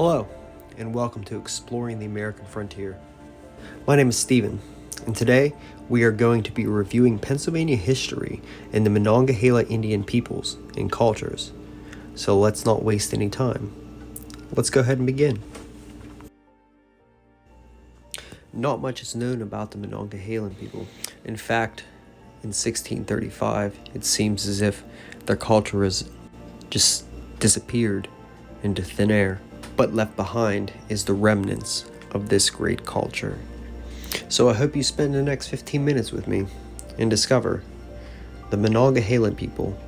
Hello, and welcome to Exploring the American Frontier. My name is Steven, and today we are going to be reviewing Pennsylvania history and the Monongahela Indian peoples and cultures. So let's not waste any time. Let's go ahead and begin. Not much is known about the Monongahelan people. In fact, in 1635, it seems as if their culture has just disappeared into thin air. But left behind is the remnants of this great culture. So I hope you spend the next 15 minutes with me and discover the Monongahela people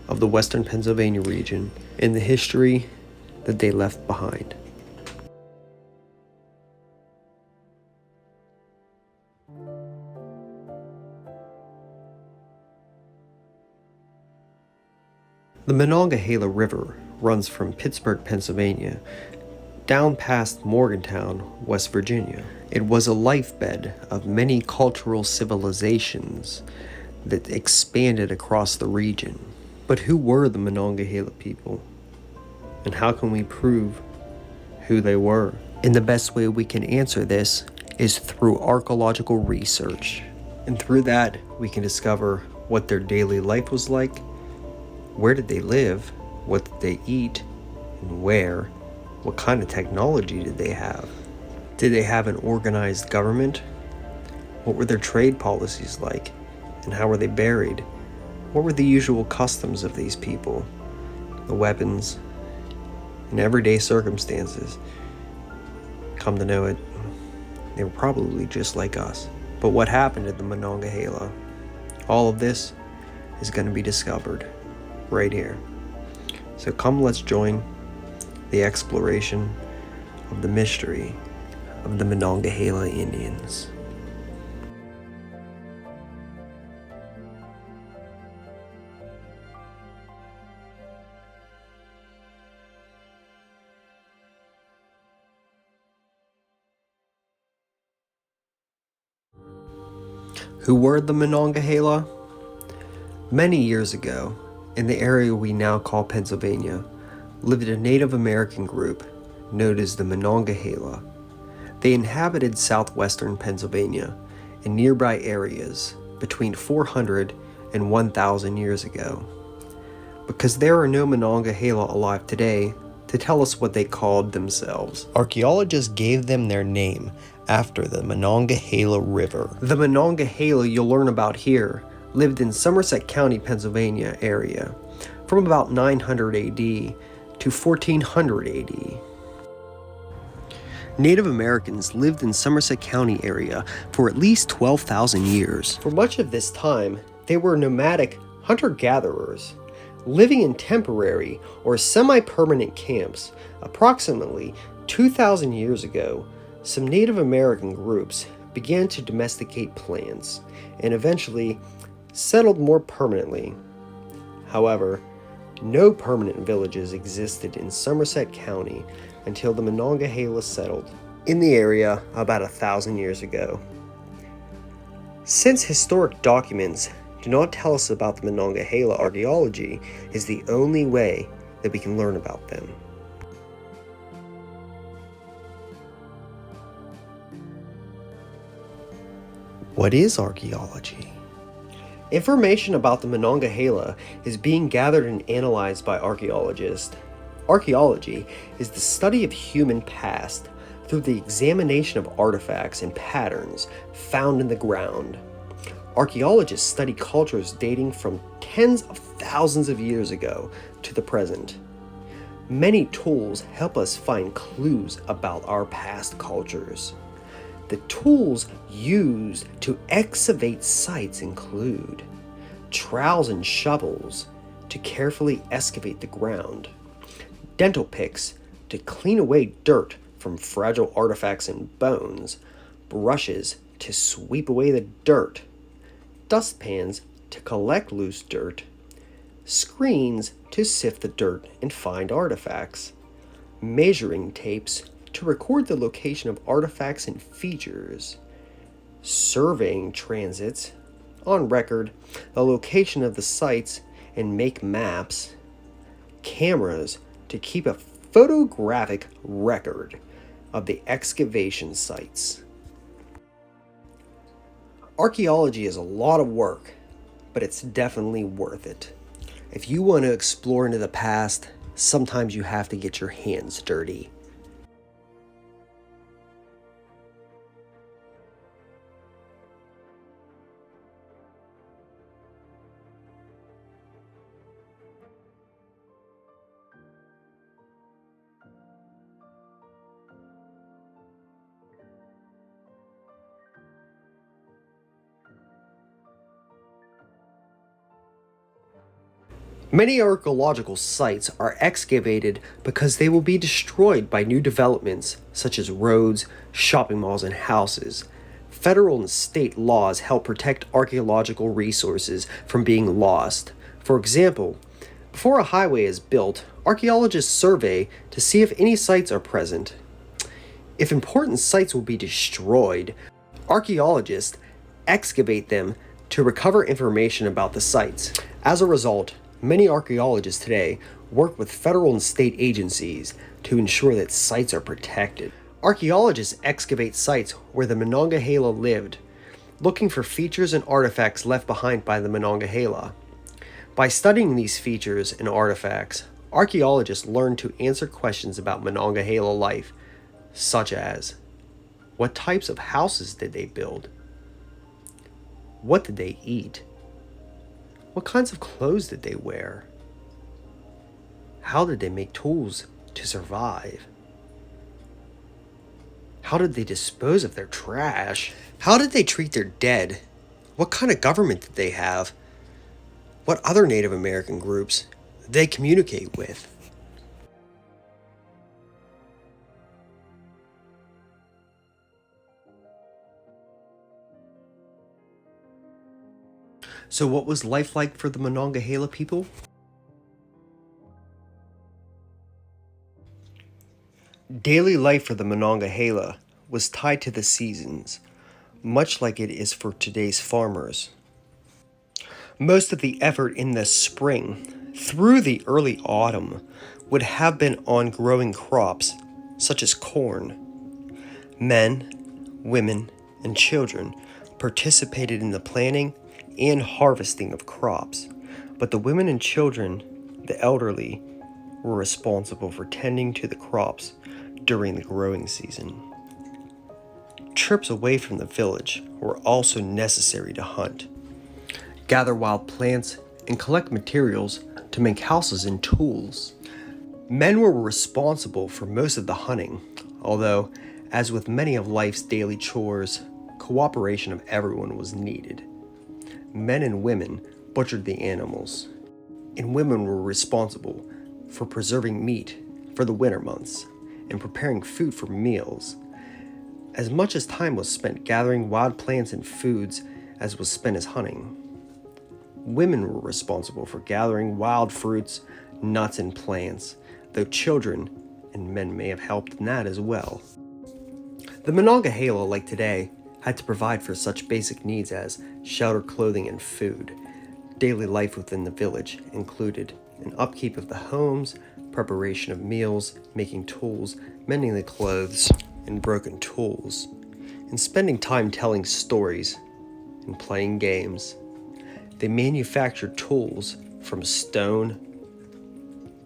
of the western Pennsylvania region and the history that they left behind. The Monongahela River runs from Pittsburgh, Pennsylvania, down past Morgantown, West Virginia. It was a lifebed of many cultural civilizations that expanded across the region. But who were the Monongahela people? And how can we prove who they were? And the best way we can answer this is through archaeological research. And through that, we can discover what their daily life was like, where did they live, what did they eat, and where? What kind of technology did they have? Did they have an organized government? What were their trade policies like? And how were they buried? What were the usual customs of these people? The weapons, and everyday circumstances. Come to know it, they were probably just like us. But what happened to the Monongahela? All of this is going to be discovered right here. So come, let's join the exploration of the mystery of the Monongahela Indians. Who were the Monongahela? Many years ago, in the area we now call Pennsylvania, lived a Native American group known as the Monongahela. They inhabited southwestern Pennsylvania and nearby areas between 400 and 1,000 years ago. Because there are no Monongahela alive today to tell us what they called themselves, archaeologists gave them their name after the Monongahela River. The Monongahela you'll learn about here lived in Somerset County, Pennsylvania area from about 900 AD to 1400 AD. Native Americans lived in Somerset County area for at least 12,000 years. For much of this time, they were nomadic hunter-gatherers, living in temporary or semi-permanent camps. Approximately 2,000 years ago, some Native American groups began to domesticate plants and eventually settled more permanently. However, no permanent villages existed in Somerset County until the Monongahela settled in the area about 1,000 years ago. Since historic documents do not tell us about the Monongahela, archaeology is the only way that we can learn about them. What is archaeology? Information about the Monongahela is being gathered and analyzed by archaeologists. Archaeology is the study of human past through the examination of artifacts and patterns found in the ground. Archaeologists study cultures dating from tens of thousands of years ago to the present. Many tools help us find clues about our past cultures. The tools used to excavate sites include trowels and shovels to carefully excavate the ground, dental picks to clean away dirt from fragile artifacts and bones, brushes to sweep away the dirt, dustpans to collect loose dirt, screens to sift the dirt and find artifacts, measuring tapes to record the location of artifacts and features, surveying transits on record the location of the sites and make maps, cameras to keep a photographic record of the excavation sites. Archaeology is a lot of work, but it's definitely worth it. If you want to explore into the past, sometimes you have to get your hands dirty. Many archaeological sites are excavated because they will be destroyed by new developments such as roads, shopping malls, and houses. Federal and state laws help protect archaeological resources from being lost. For example, before a highway is built, archaeologists survey to see if any sites are present. If important sites will be destroyed, archaeologists excavate them to recover information about the sites. As a result, many archaeologists today work with federal and state agencies to ensure that sites are protected. Archaeologists excavate sites where the Monongahela lived, looking for features and artifacts left behind by the Monongahela. By studying these features and artifacts, archaeologists learn to answer questions about Monongahela life, such as, what types of houses did they build? What did they eat? What kinds of clothes did they wear? How did they make tools to survive? How did they dispose of their trash? How did they treat their dead? What kind of government did they have? What other Native American groups did they communicate with? So what was life like for the Monongahela people? Daily life for the Monongahela was tied to the seasons, much like it is for today's farmers. Most of the effort in the spring through the early autumn would have been on growing crops such as corn. Men, women, and children participated in the planting and harvesting of crops, but the women and children, the elderly, were responsible for tending to the crops during the growing season. Trips away from the village were also necessary to hunt, gather wild plants, and collect materials to make houses and tools. Men were responsible for most of the hunting, although, as with many of life's daily chores, cooperation of everyone was needed. Men and women butchered the animals, and women were responsible for preserving meat for the winter months and preparing food for meals. As much as time was spent gathering wild plants and foods as was spent as hunting. Women were responsible for gathering wild fruits, nuts, and plants, though children and men may have helped in that as well. The Monongahela, like today, had to provide for such basic needs as shelter, clothing, and food. Daily life within the village included an upkeep of the homes, preparation of meals, making tools, mending the clothes and broken tools, and spending time telling stories and playing games. They manufactured tools from stone,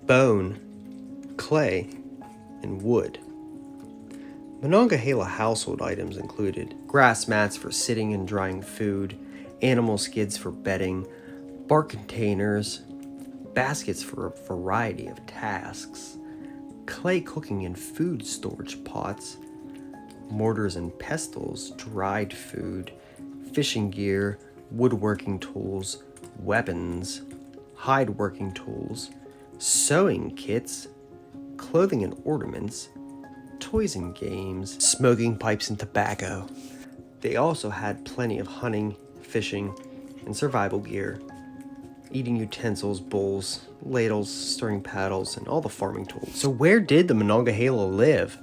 bone, clay, and wood. Monongahela household items included grass mats for sitting and drying food, animal skids for bedding, bark containers, baskets for a variety of tasks, clay cooking and food storage pots, mortars and pestles, dried food, fishing gear, woodworking tools, weapons, hide working tools, sewing kits, clothing and ornaments, toys and games, smoking pipes and tobacco. They also had plenty of hunting, fishing, and survival gear, eating utensils, bowls, ladles, stirring paddles, and all the farming tools. So where did the Monongahela live?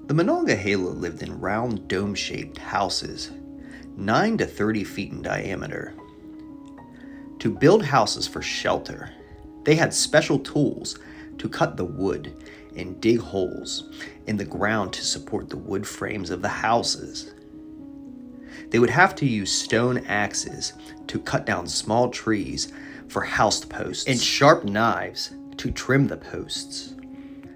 The Monongahela lived in round dome-shaped houses, 9 to 30 feet in diameter. To build houses for shelter, they had special tools to cut the wood and dig holes in the ground to support the wood frames of the houses. They would have to use stone axes to cut down small trees for house posts and sharp knives to trim the posts.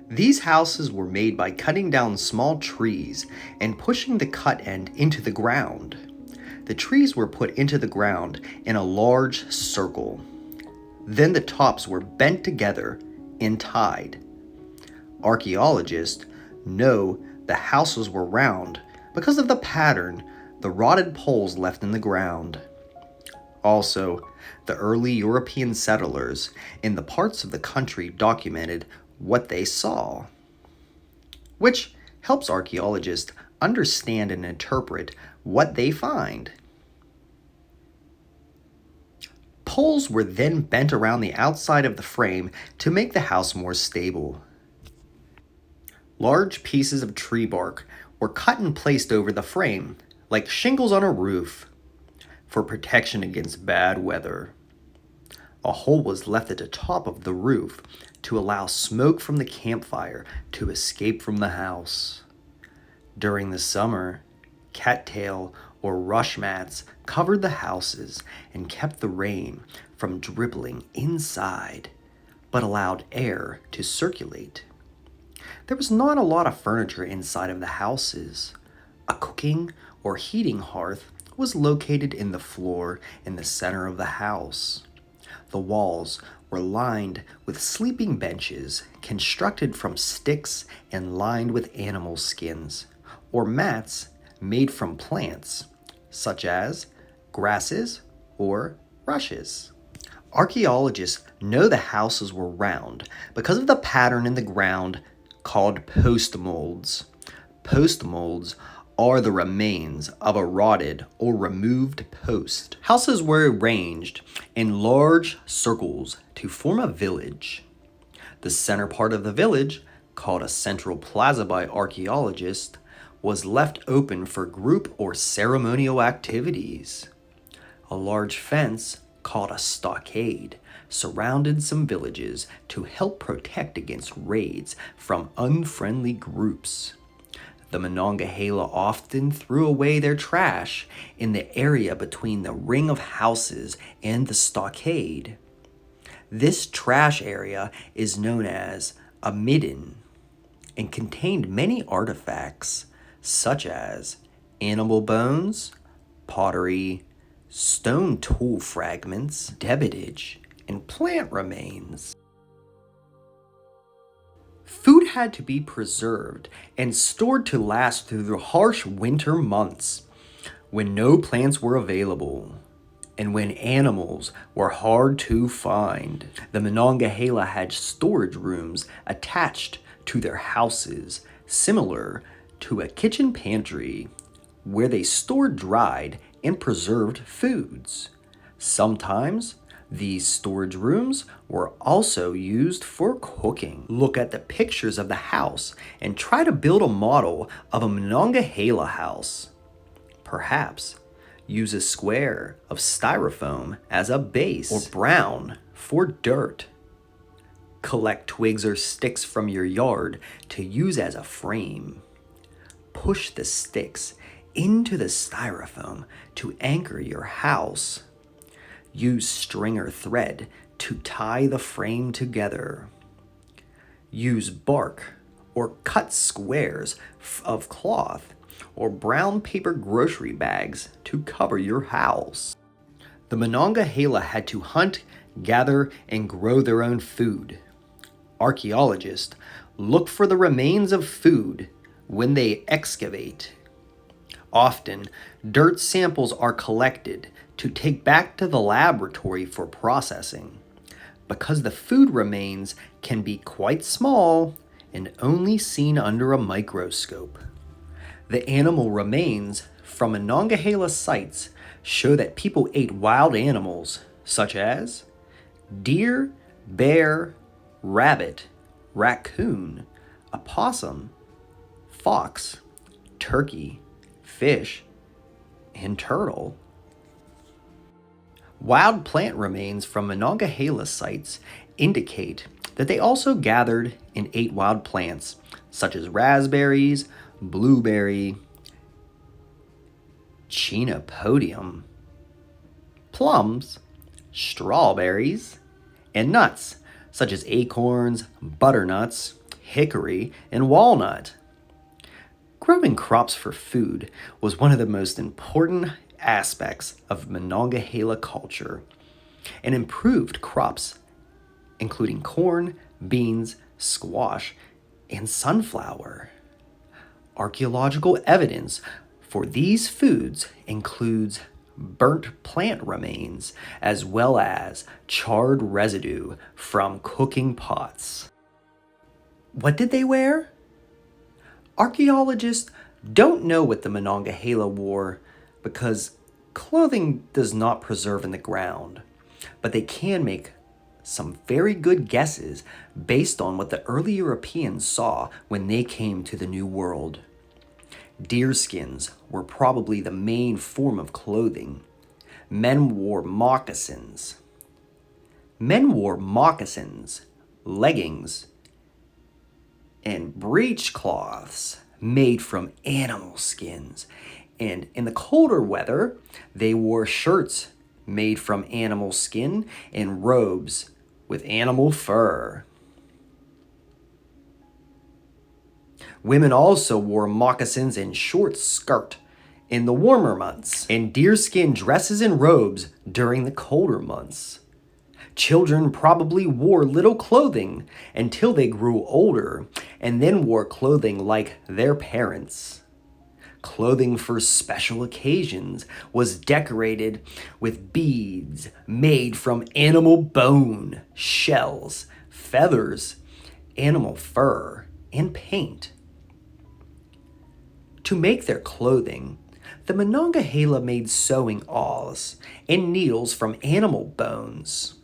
These houses were made by cutting down small trees and pushing the cut end into the ground. The trees were put into the ground in a large circle. Then the tops were bent together and tied. Archaeologists know the houses were round because of the pattern the rotted poles left in the ground. Also, the early European settlers in the parts of the country documented what they saw, which helps archaeologists understand and interpret what they find. Poles were then bent around the outside of the frame to make the house more stable. Large pieces of tree bark were cut and placed over the frame, like shingles on a roof, for protection against bad weather. A hole was left at the top of the roof to allow smoke from the campfire to escape from the house. During the summer, cattail or rush mats covered the houses and kept the rain from dribbling inside, but allowed air to circulate. There was not a lot of furniture inside of the houses. A cooking or heating hearth was located in the floor in the center of the house. The walls were lined with sleeping benches constructed from sticks and lined with animal skins, or mats made from plants, such as grasses or rushes. Archaeologists know the houses were round because of the pattern in the ground called post molds. Post molds are the remains of a rotted or removed post. Houses were arranged in large circles to form a village. The center part of the village, called a central plaza by archaeologists, was left open for group or ceremonial activities. A large fence, called a stockade, surrounded some villages to help protect against raids from unfriendly groups. The Monongahela often threw away their trash in the area between the ring of houses and the stockade. This trash area is known as a midden and contained many artifacts such as animal bones, pottery, stone tool fragments, debitage, and plant remains. Food had to be preserved and stored to last through the harsh winter months when no plants were available and when animals were hard to find. The Monongahela had storage rooms attached to their houses, similar to a kitchen pantry, where they stored dried and preserved foods. Sometimes these storage rooms were also used for cooking. Look at the pictures of the house and try to build a model of a Monongahela house. Perhaps use a square of styrofoam as a base, or brown for dirt. Collect twigs or sticks from your yard to use as a frame. Push the sticks into the styrofoam to anchor your house. Use string or thread to tie the frame together. Use bark or cut squares of cloth or brown paper grocery bags to cover your house. The Monongahela had to hunt, gather, and grow their own food. Archaeologists look for the remains of food when they excavate. Often, dirt samples are collected to take back to the laboratory for processing, because the food remains can be quite small and only seen under a microscope. The animal remains from Monongahela sites show that people ate wild animals such as deer, bear, rabbit, raccoon, opossum, fox, turkey, fish, and turtle. Wild plant remains from Monongahela sites indicate that they also gathered and ate wild plants such as raspberries, blueberry, chenopodium, plums, strawberries, and nuts such as acorns, butternuts, hickory, and walnut. Growing crops for food was one of the most important aspects of Monongahela culture, and improved crops including corn, beans, squash, and sunflower. Archaeological evidence for these foods includes burnt plant remains as well as charred residue from cooking pots. What did they wear? Archaeologists don't know what the Monongahela wore because clothing does not preserve in the ground, but they can make some very good guesses based on what the early Europeans saw when they came to the New World. Deerskins were probably the main form of clothing. Men wore moccasins. Leggings, and breechcloths made from animal skins. And in the colder weather, they wore shirts made from animal skin and robes with animal fur. Women also wore moccasins and short skirt in the warmer months, and deerskin dresses and robes during the colder months. Children probably wore little clothing until they grew older, and then wore clothing like their parents. Clothing for special occasions was decorated with beads made from animal bone, shells, feathers, animal fur, and paint. To make their clothing, the Monongahela made sewing awls and needles from animal bones.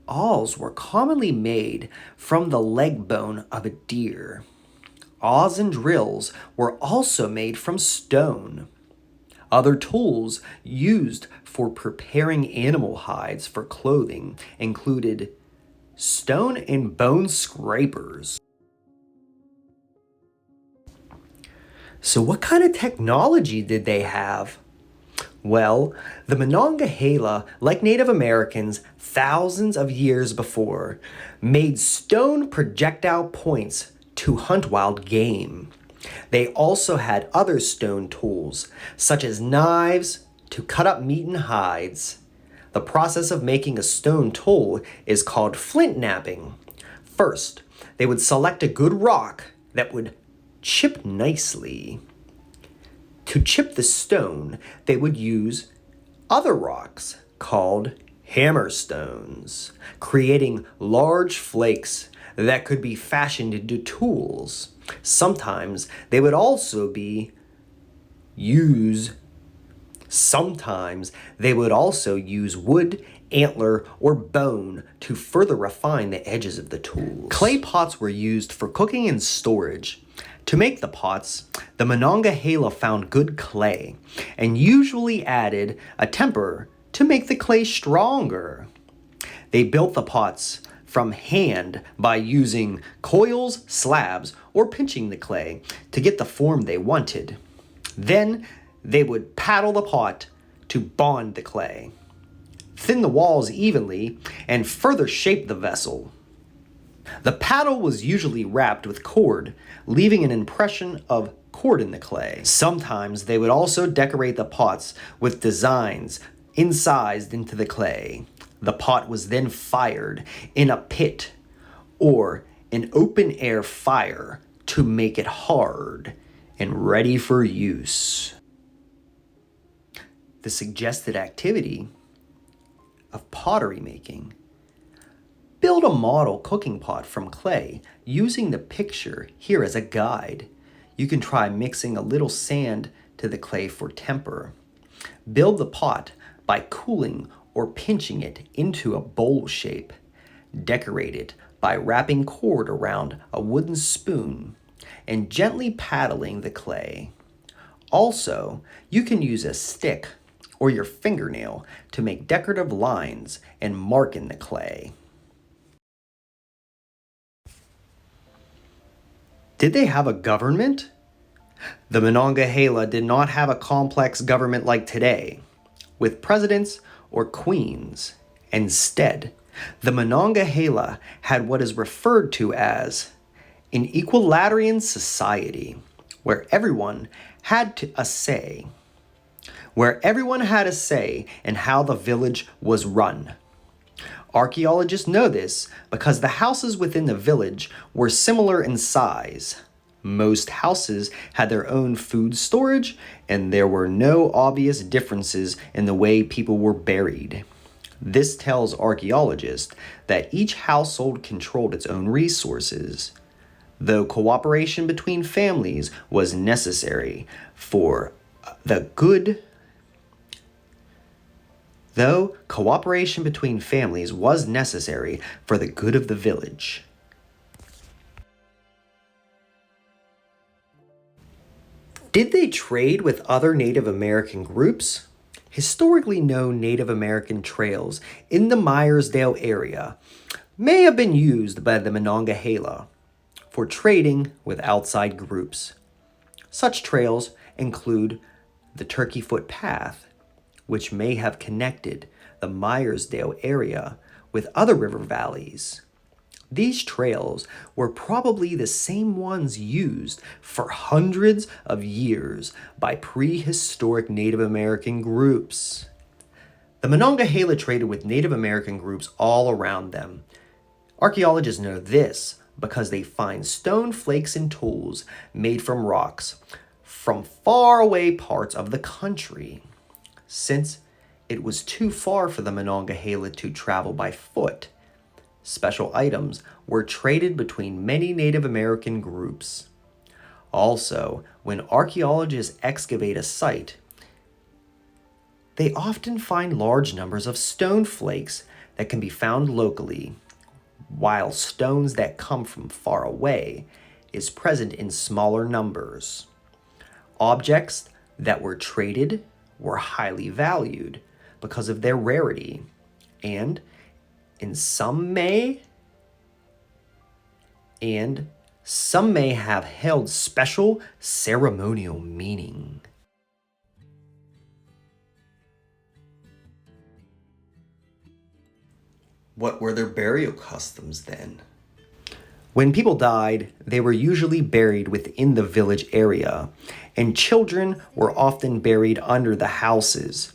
Awls were commonly made from the leg bone of a deer. Awls and drills were also made from stone. Other tools used for preparing animal hides for clothing included stone and bone scrapers. So what kind of technology did they have? Well, the Monongahela, like Native Americans thousands of years before, made stone projectile points to hunt wild game. They also had other stone tools, such as knives to cut up meat and hides. The process of making a stone tool is called flint knapping. First, they would select a good rock that would chip nicely. To chip the stone, they would use other rocks called hammerstones, creating large flakes that could be fashioned into tools. Sometimes they would also use wood, antler, or bone to further refine the edges of the tools. Clay pots were used for cooking and storage. To make the pots, the Monongahela found good clay and usually added a temper to make the clay stronger. They built the pots from hand by using coils, slabs, or pinching the clay to get the form they wanted. Then they would paddle the pot to bond the clay, thin the walls evenly, and further shape the vessel. The paddle was usually wrapped with cord, leaving an impression of cord in the clay. Sometimes they would also decorate the pots with designs incised into the clay. The pot was then fired in a pit or an open-air fire to make it hard and ready for use. The suggested activity of pottery making. Build a model cooking pot from clay using the picture here as a guide. You can try mixing a little sand to the clay for temper. Build the pot by cooling or pinching it into a bowl shape. Decorate it by wrapping cord around a wooden spoon and gently paddling the clay. Also, you can use a stick or your fingernail to make decorative lines and mark in the clay. Did they have a government? The Monongahela did not have a complex government like today, with presidents or queens. Instead, the Monongahela had what is referred to as an equalitarian society, where everyone had a say in how the village was run. Archaeologists know this because the houses within the village were similar in size. Most houses had their own food storage, and there were no obvious differences in the way people were buried. This tells archaeologists that each household controlled its own resources. Though cooperation between families was necessary for the good of the village. Did they trade with other Native American groups? Historically known Native American trails in the Meyersdale area may have been used by the Monongahela for trading with outside groups. Such trails include the Turkey Foot Path, which may have connected the Meyersdale area with other river valleys. These trails were probably the same ones used for hundreds of years by prehistoric Native American groups. The Monongahela traded with Native American groups all around them. Archaeologists know this because they find stone flakes and tools made from rocks from faraway parts of the country. Since it was too far for the Monongahela to travel by foot, special items were traded between many Native American groups. Also, when archaeologists excavate a site, they often find large numbers of stone flakes that can be found locally, while stones that come from far away is present in smaller numbers. Objects that were traded were highly valued because of their rarity, and some may have held special ceremonial meaning. What were their burial customs then? When people died, they were usually buried within the village area, and children were often buried under the houses.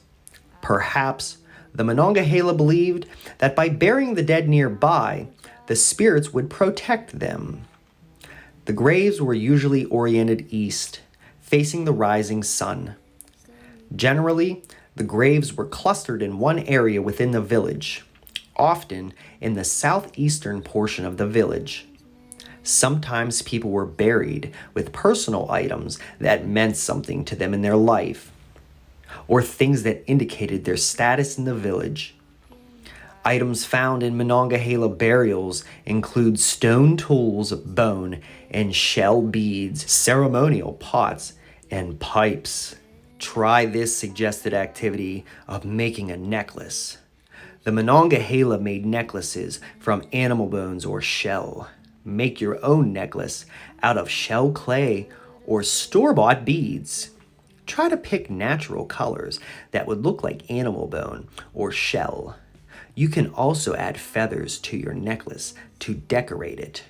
Perhaps the Monongahela believed that by burying the dead nearby, the spirits would protect them. The graves were usually oriented east, facing the rising sun. Generally, the graves were clustered in one area within the village, often in the southeastern portion of the village. Sometimes people were buried with personal items that meant something to them in their life, or things that indicated their status in the village. Items found in Monongahela burials include stone tools, bone and shell beads, ceremonial pots, and pipes. Try this suggested activity of making a necklace. The Monongahela made necklaces from animal bones or shell. Make your own necklace out of shell clay or store-bought beads. Try to pick natural colors that would look like animal bone or shell. You can also add feathers to your necklace to decorate it.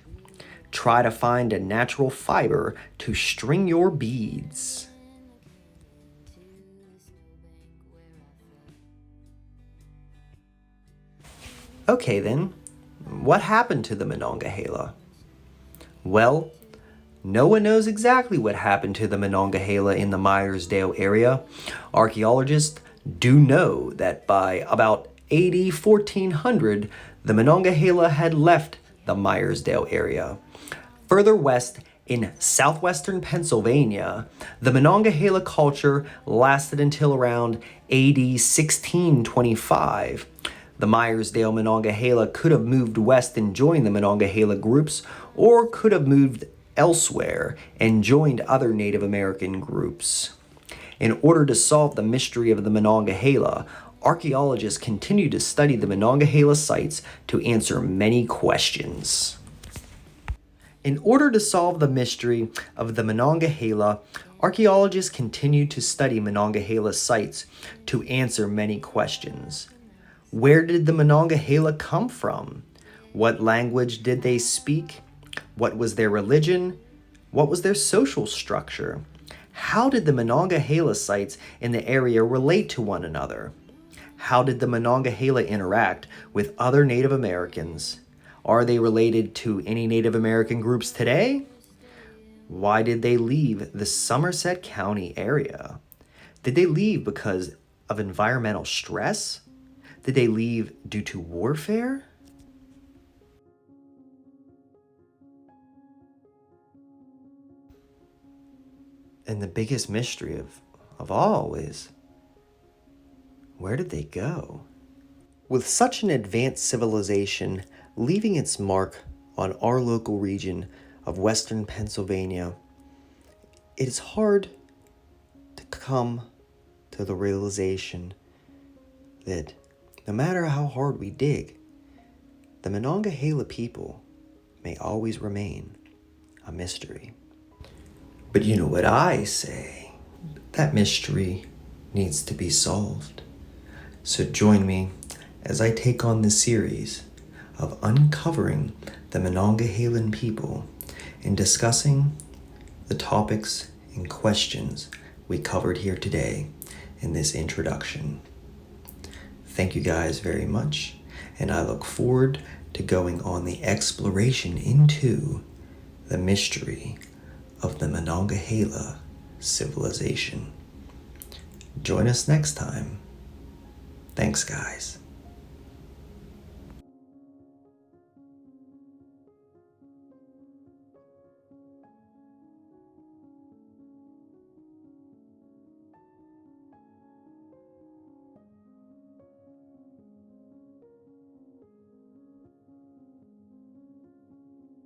Try to find a natural fiber to string your beads. Okay then, what happened to the Monongahela? Well, no one knows exactly what happened to the Monongahela in the Meyersdale area. Archaeologists do know that by about AD 1400, the Monongahela had left the Meyersdale area. Further west in southwestern Pennsylvania, the Monongahela culture lasted until around AD 1625. The Meyersdale Monongahela could have moved west and joined the Monongahela groups, or could have moved elsewhere and joined other Native American groups. In order to solve the mystery of the Monongahela, archaeologists continue to study the Monongahela sites to answer many questions. In order to solve the mystery of the Monongahela, archaeologists continue to study Monongahela sites to answer many questions. Where did the Monongahela come from? What language did they speak? What was their religion? What was their social structure? How did the Monongahela sites in the area relate to one another? How did the Monongahela interact with other Native Americans? Are they related to any Native American groups today? Why did they leave the Somerset County area? Did they leave because of environmental stress? Did they leave due to warfare? And the biggest mystery of all is, where did they go? With such an advanced civilization leaving its mark on our local region of Western Pennsylvania, it is hard to come to the realization that no matter how hard we dig, the Monongahela people may always remain a mystery. But you know what I say? That mystery needs to be solved. So join me as I take on this series of uncovering the Monongahelan people and discussing the topics and questions we covered here today in this introduction. Thank you guys very much, and I look forward to going on the exploration into the mystery of the Monongahela civilization. Join us next time. Thanks, guys.